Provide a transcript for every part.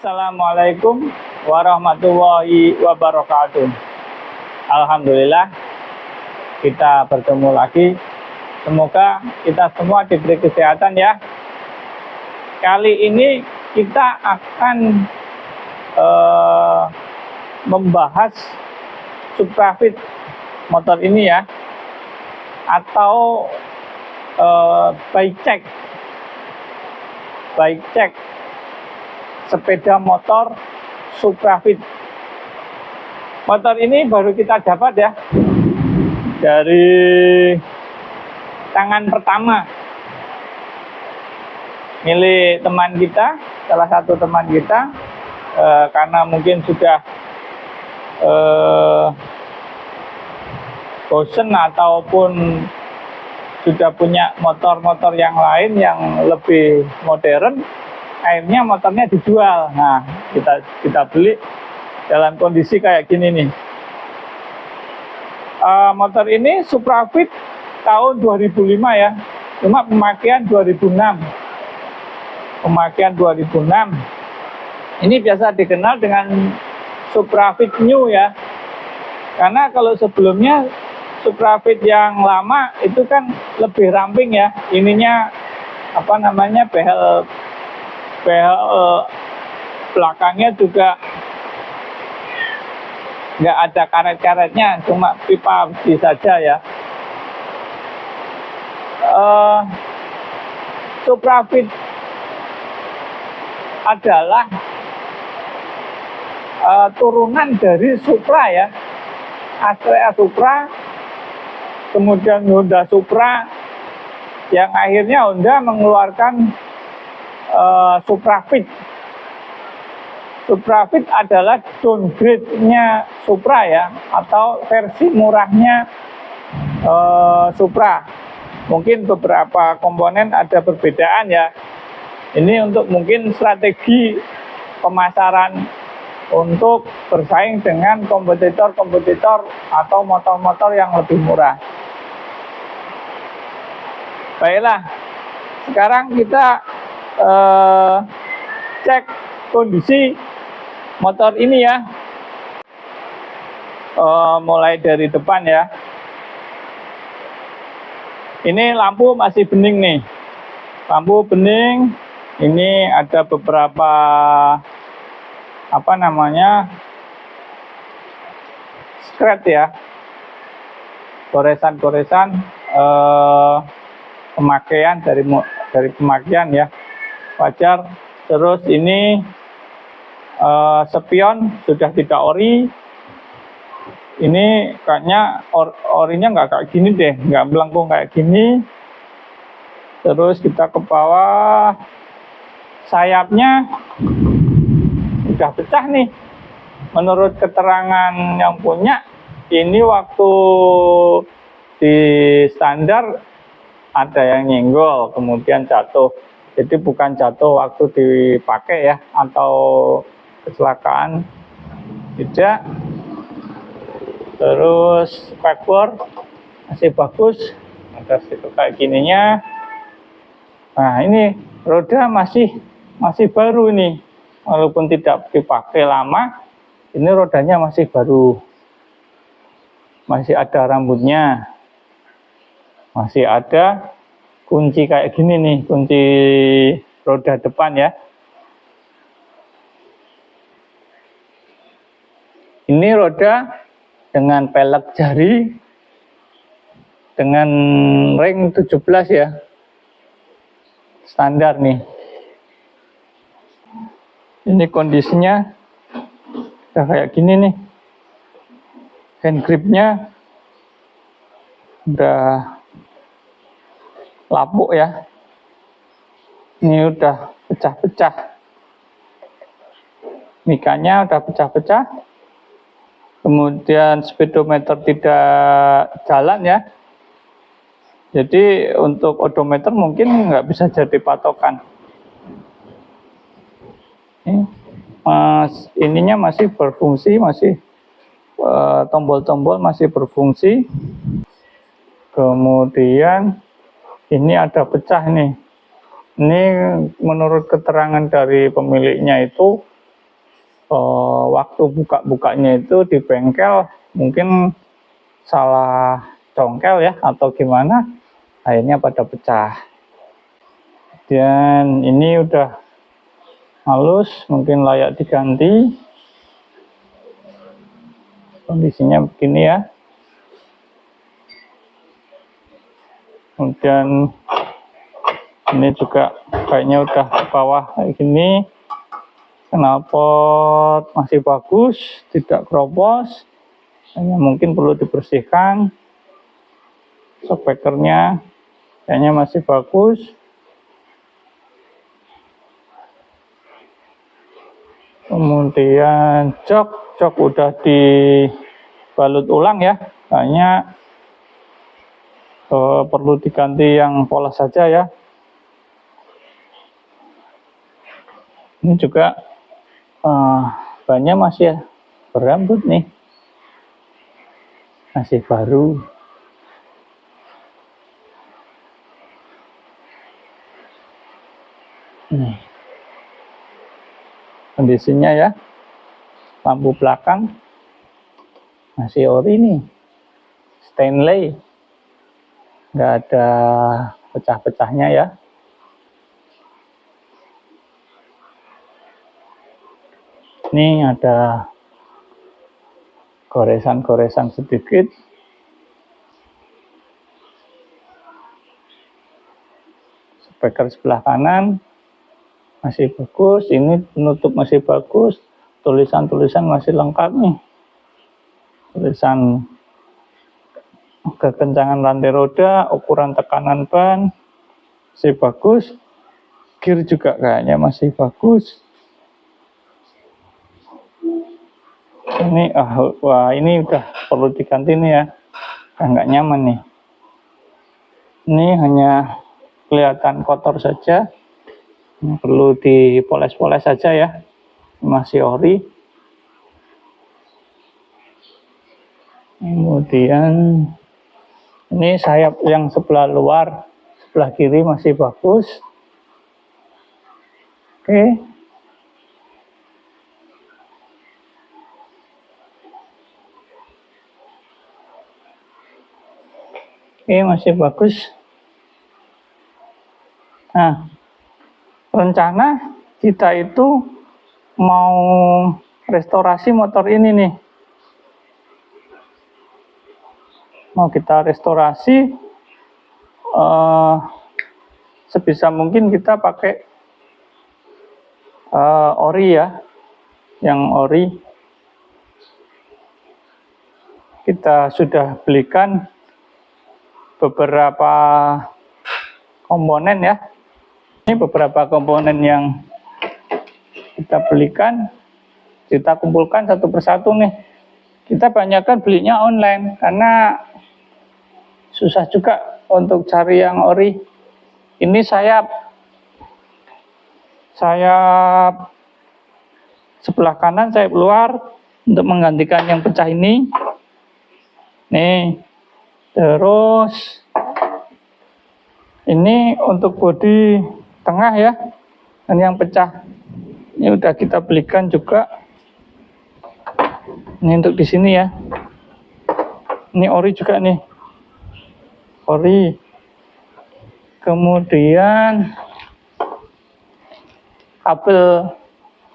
Assalamualaikum warahmatullahi wabarakatuh. Alhamdulillah kita bertemu lagi. Semoga kita semua diberi kesehatan ya. Kali ini kita akan membahas Suprafit motor ini ya, atau bike check sepeda motor Suprafit. Motor ini baru kita dapat ya dari tangan pertama, milik teman kita, salah satu teman kita, karena mungkin sudah bosen ataupun sudah punya motor-motor yang lain yang lebih modern, akhirnya motornya dijual. Nah, kita beli dalam kondisi kayak gini nih. Motor ini Suprafit tahun 2005 ya, cuma pemakaian 2006. Pemakaian 2006. Ini biasa dikenal dengan Suprafit New ya. Karena kalau sebelumnya Suprafit yang lama itu kan lebih ramping ya. Ininya apa namanya, behel belakangnya juga nggak ada karet-karetnya, cuma pipa besi saja ya. Suprafit adalah turunan dari Supra ya, Astrea Supra, kemudian Honda Supra, yang akhirnya Honda mengeluarkan Suprafit. Suprafit adalah downgrade-nya Supra ya, atau versi murahnya Supra. Mungkin beberapa komponen ada perbedaan ya. Ini untuk mungkin strategi pemasaran untuk bersaing dengan kompetitor-kompetitor atau motor-motor yang lebih murah. Baiklah, sekarang kita cek kondisi motor ini ya. Mulai dari depan ya. Ini lampu masih bening nih. Lampu bening. Ini ada beberapa apa namanya, scratch ya, goresan-goresan pemakaian dari pemakaian ya, wajar. Terus ini spion sudah tidak ori. Ini kayaknya orinya nggak kayak gini deh, nggak melengkung kayak gini. Terus kita ke bawah, sayapnya udah pecah nih. Menurut keterangan yang punya, ini waktu di standar ada yang nyenggol kemudian jatuh. Jadi bukan jatuh waktu dipakai ya, atau kecelakaan, tidak. Terus spakbor masih bagus, ada situ kayak gininya. Nah, ini roda masih baru nih. Walaupun tidak dipakai lama, ini rodanya masih baru. Masih ada rambutnya. Masih ada kunci kayak gini nih, kunci roda depan ya. Ini roda dengan pelek jari, dengan ring 17 ya. Standar nih. Ini kondisinya udah kayak gini nih. Hand gripnya udah lapuk ya. Ini udah pecah-pecah. Mikanya udah pecah-pecah. Kemudian speedometer tidak jalan ya. Jadi untuk odometer mungkin nggak bisa jadi patokan. Ininya masih berfungsi, masih tombol-tombol masih berfungsi. Kemudian ini ada pecah nih. Ini menurut keterangan dari pemiliknya itu waktu buka-bukanya itu di bengkel mungkin salah congkel ya atau gimana, akhirnya pada pecah. Dan ini udah halus, mungkin layak diganti. Kondisinya begini ya. Kemudian ini juga kayaknya udah ke bawah kayak gini. Knalpot masih bagus, tidak keropos, hanya mungkin perlu dibersihkan. Spekernya kayaknya masih bagus. Kemudian jok udah dibalut ulang ya, kayaknya perlu diganti yang polos saja ya. Ini juga bannya masih berambut nih, masih baru. Nih kondisinya ya, lampu belakang masih ori nih, stainless, nggak ada pecah-pecahnya ya. Ini ada goresan-goresan sedikit. Speaker sebelah kanan masih bagus, ini penutup masih bagus, tulisan-tulisan masih lengkap nih. Tulisan kekencangan rantai roda, ukuran tekanan ban masih bagus. Gear juga kayaknya masih bagus. Ini wah ini udah perlu diganti nih ya, nggak nyaman nih. Ini hanya kelihatan kotor saja, ini perlu dipoles-poles saja ya, masih ori. Kemudian ini sayap yang sebelah luar, sebelah kiri masih bagus. Oke. Masih bagus. Nah, rencana kita itu mau restorasi motor ini nih. Mau kita restorasi, sebisa mungkin kita pakai ori ya, yang ori. Kita sudah belikan beberapa komponen ya. Ini beberapa komponen yang kita belikan, kita kumpulkan satu persatu nih. Kita banyakkan belinya online karena susah juga untuk cari yang ori. Ini sayap sebelah kanan, sayap luar untuk menggantikan yang pecah ini. Nih, terus ini untuk bodi tengah ya, dan yang pecah ini udah kita belikan juga. Ini untuk di sini ya. Ini ori juga nih, ori. Kemudian kabel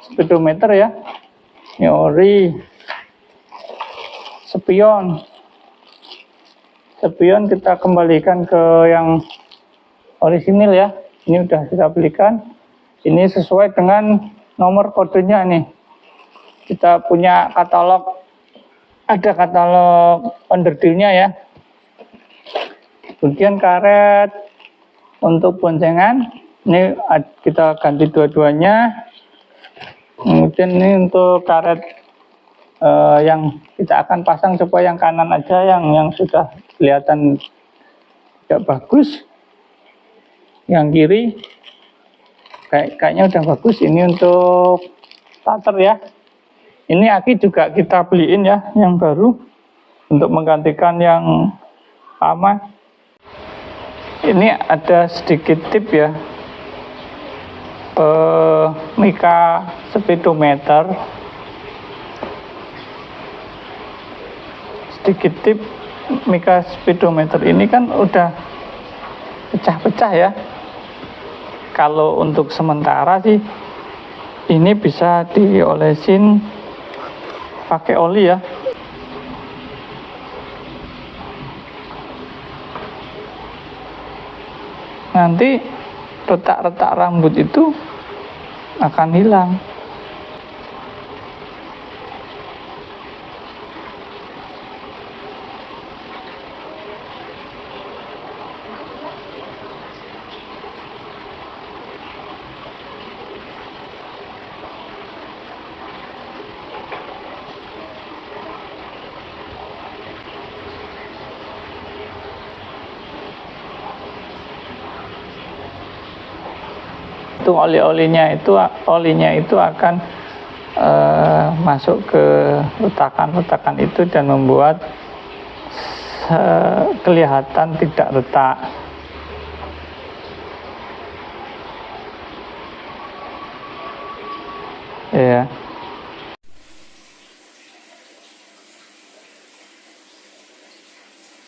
speedometer ya, ini ori. Spion kita kembalikan ke yang orisinil ya. Ini udah kita belikan. Ini sesuai dengan nomor kodenya nih. Kita punya katalog, ada katalog underdealnya ya. Kemudian karet untuk boncengan, ini kita ganti dua-duanya. Kemudian ini untuk karet yang kita akan pasang, supaya yang kanan aja yang sudah kelihatan tidak bagus. Yang kiri kayaknya udah bagus. Ini untuk starter ya. Ini aki juga kita beliin ya, yang baru, untuk menggantikan yang lama. Ini ada sedikit tip ya, mika speedometer sedikit tip, Mika speedometer ini kan udah pecah-pecah ya. Kalau untuk sementara sih ini bisa diolesin pakai oli ya. Nanti retak-retak rambut itu akan hilang. Itu olinya itu akan masuk ke retakan-retakan itu dan membuat kelihatan tidak retak. Ya.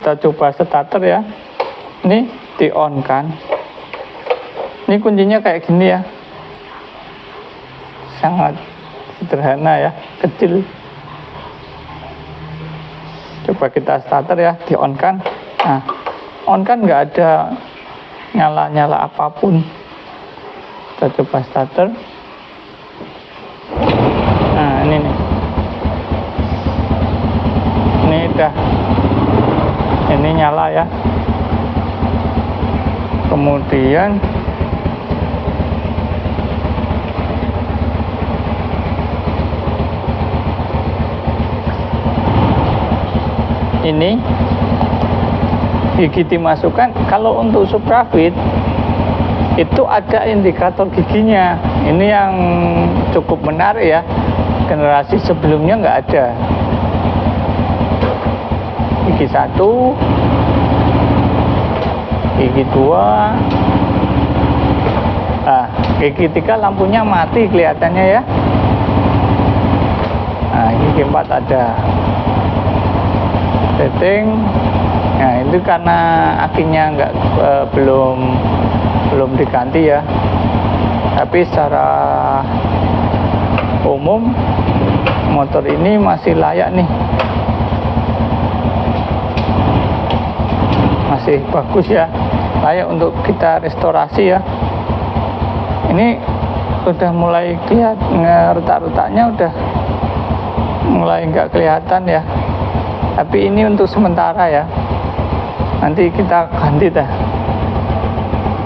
Kita coba starter ya. Ini di on kan. Ini kuncinya kayak gini ya, sangat sederhana ya, kecil. Coba kita starter ya, di on kan. Nah, on kan nggak ada nyala-nyala apapun. Kita coba starter. Nah, ini nih, ini udah, ini nyala ya. Kemudian ini gigi dimasukkan. Kalau untuk Suprafit itu ada indikator giginya. Ini yang cukup menarik ya, generasi sebelumnya nggak ada. Gigi 1, gigi 2, nah gigi 3 lampunya mati kelihatannya ya. Nah, gigi 4 ada setting. Nah, itu karena akinya belum diganti ya. Tapi secara umum motor ini masih layak nih, masih bagus ya, layak untuk kita restorasi ya. Ini udah mulai kelihatan, retak-retaknya udah mulai nggak kelihatan ya. Tapi ini untuk sementara ya, nanti kita ganti dah.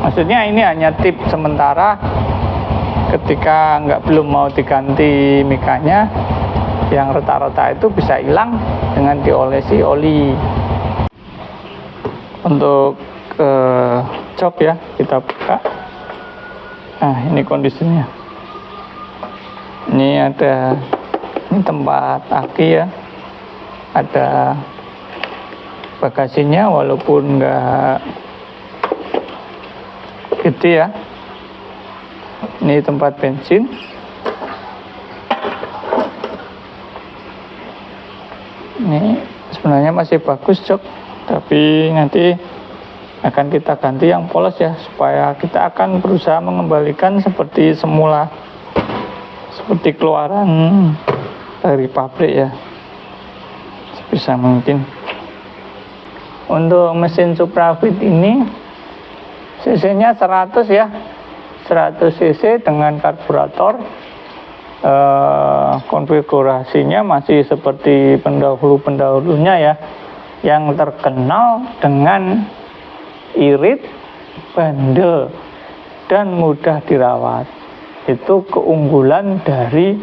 Maksudnya ini hanya tip sementara, ketika belum mau diganti mikanya, yang retak-retak itu bisa hilang dengan diolesi oli. Untuk jok ya, kita buka. Nah, ini kondisinya. Ini ada, ini tempat aki ya, ada bagasinya walaupun nggak gede ya. Ini tempat bensin. Ini sebenarnya masih bagus jok, tapi nanti akan kita ganti yang polos ya, supaya kita akan berusaha mengembalikan seperti semula, seperti keluaran dari pabrik ya, sebisa mungkin. Untuk mesin Suprafit ini cc-nya 100 ya, 100 cc dengan karburator. Konfigurasinya masih seperti pendahulu-pendahulunya ya, yang terkenal dengan irit, bandel, dan mudah dirawat. Itu keunggulan dari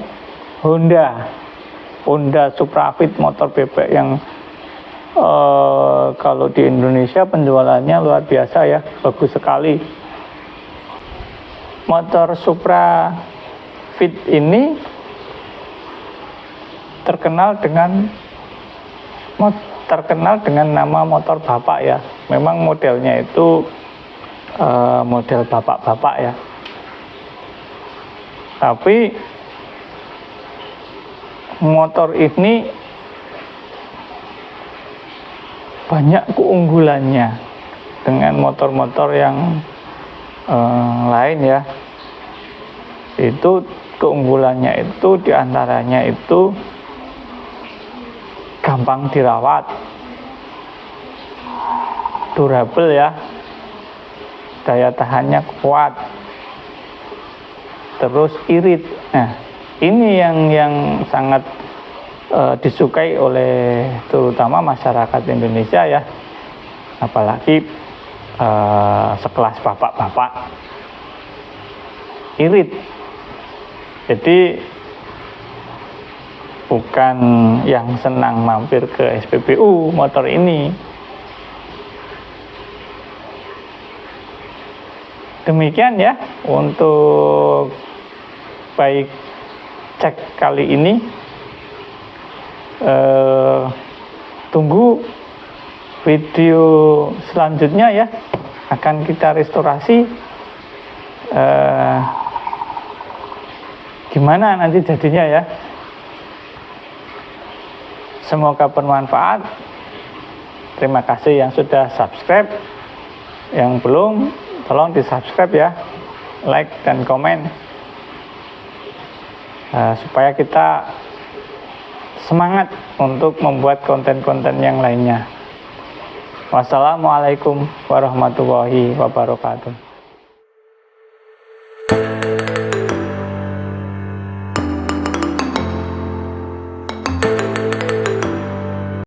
Honda Suprafit, motor bebek yang kalau di Indonesia penjualannya luar biasa ya, bagus sekali. Motor Suprafit ini terkenal dengan nama motor bapak ya. Memang modelnya itu model bapak-bapak ya. Tapi motor ini banyak keunggulannya dengan motor-motor yang lain ya. Itu keunggulannya itu diantaranya itu gampang dirawat, durable ya, daya tahannya kuat, terus irit. Nah, ini yang sangat disukai oleh terutama masyarakat Indonesia ya, apalagi sekelas bapak-bapak. Irit, jadi bukan yang senang mampir ke SPBU motor ini. Demikian ya untuk baik cek kali ini. Tunggu video selanjutnya ya, akan kita restorasi. Gimana nanti jadinya ya. Semoga bermanfaat. Terima kasih yang sudah subscribe. Yang belum, tolong di subscribe ya, like dan komen, supaya kita semangat untuk membuat konten-konten yang lainnya. Wassalamualaikum warahmatullahi wabarakatuh.